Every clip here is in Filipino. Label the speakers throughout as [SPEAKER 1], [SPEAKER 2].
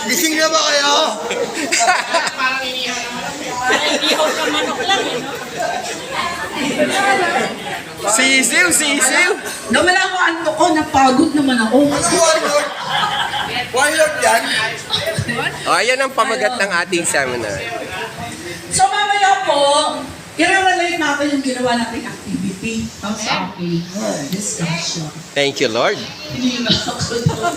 [SPEAKER 1] Gising na ba kayo?
[SPEAKER 2] Parang inihaw naman. Parang inihaw ka manok lang eh, no?
[SPEAKER 3] Sisiw, sisiw.
[SPEAKER 4] Nawala ko anto ko, napagod naman ako.
[SPEAKER 1] Ano warlord? Warlord yan?
[SPEAKER 3] O, ayan ang pamagat ng ating seminar.
[SPEAKER 4] So mamaya po, i-relate natin yung ginawa nating activity. Sa aking discussion.
[SPEAKER 3] Thank you, Lord.
[SPEAKER 4] Hindi na ako doon.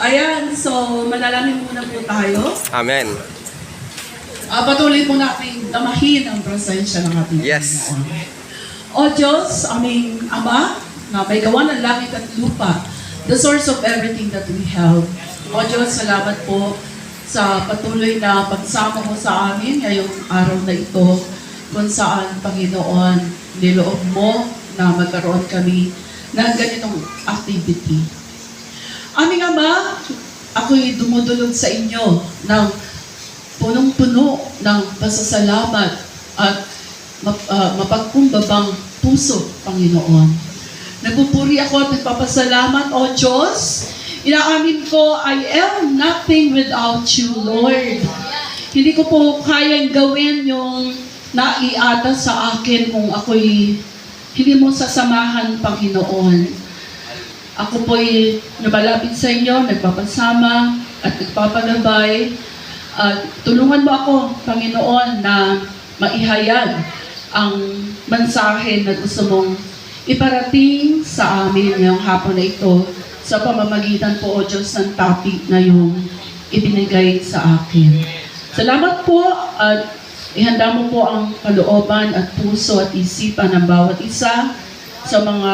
[SPEAKER 4] Ayan, so manalangin muna po tayo.
[SPEAKER 3] Amen.
[SPEAKER 4] Patuloy po natin damahin ang presensya ng ating
[SPEAKER 3] Yes.
[SPEAKER 4] Panginoon. O Diyos, aming Ama, na may gawa ng langit at lupa, the source of everything that we have. O Diyos, salamat po sa patuloy na pagsama mo sa amin ngayong araw na ito, kung saan, Panginoon, niloob mo na magkaroon kami ng ganitong activity. Aming Ama, ako'y dumudulog sa inyo ng punong-puno ng pasasalamat at mapagkumbabang puso, Panginoon. Nagpupuri ako at nagpapasalamat, O Diyos. Inaamin ko, I am nothing without you, Lord. Hindi ko po kayang gawin yung naiata sa akin kung ako'y hindi mo sasamahan, Panginoon. Ako po'y lumalapit sa inyo, nagpapasama at nagpapagabay. Tulungan mo ako, Panginoon, na maihayag ang mensahe na gusto mong iparating sa amin ngayong hapon na ito sa pamamagitan po, O Diyos, ng topic na yung ibinigay sa akin. Salamat po at ihanda mo po ang kalooban at puso at isipan ng bawat isa sa mga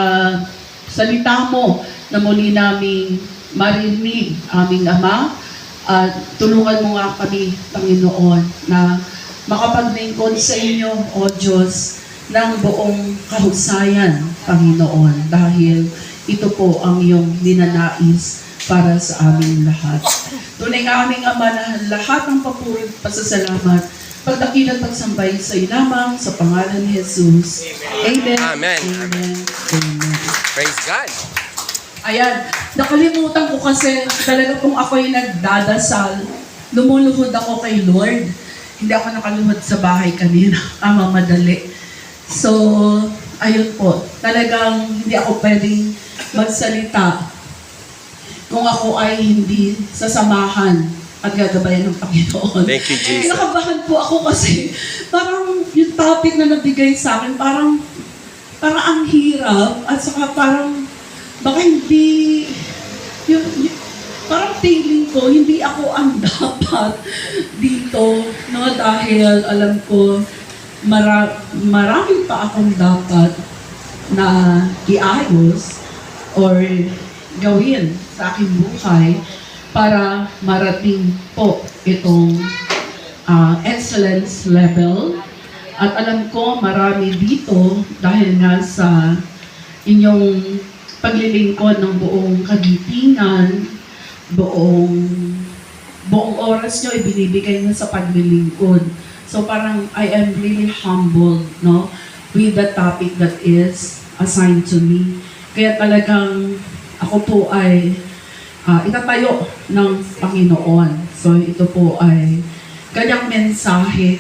[SPEAKER 4] salita mo na muli naming marinig, aming Ama. Tulungan mo nga kami, Panginoon, na makapaglingkod sa inyo, O Diyos, ng buong kahusayan, Panginoon, dahil ito po ang iyong ninanais para sa aming lahat. Tunay nga aming Ama na lahat ng papuri at pasasalamat, pagdakil at pagsambay sa iyo lamang sa pangalan ni Jesus. Amen.
[SPEAKER 3] Amen.
[SPEAKER 4] Amen. Amen.
[SPEAKER 3] Praise God.
[SPEAKER 4] Ayan, nakalimutan ko kasi talaga kung ako'y nagdadasal, lumuluhod ako kay Lord. Hindi ako nakaluhod sa bahay kanina, mamadali. So, ayun po, talagang hindi ako pwedeng magsalita kung ako ay hindi sasamahan at gagabayan ng Panginoon.
[SPEAKER 3] Thank you, Jesus.
[SPEAKER 4] Kinakabahan po ako kasi parang yung topic na nabigay sa akin, parang ang hirap at saka parang baka hindi, parang feeling ko, hindi ako ang dapat dito, no? Dahil alam ko, marami pa akong dapat na iayos or gawin sa aking buhay para marating po itong excellence level. At alam ko, marami dito dahil nga sa inyong paglilingkod ng buong kagitingan, buong oras nyo ibinibigay nyo sa paglilingkod. So parang I am really humbled, no, with the topic that is assigned to me. Kaya talagang ako po ay itatayo ng Panginoon. So ito po ay kanyang mensahe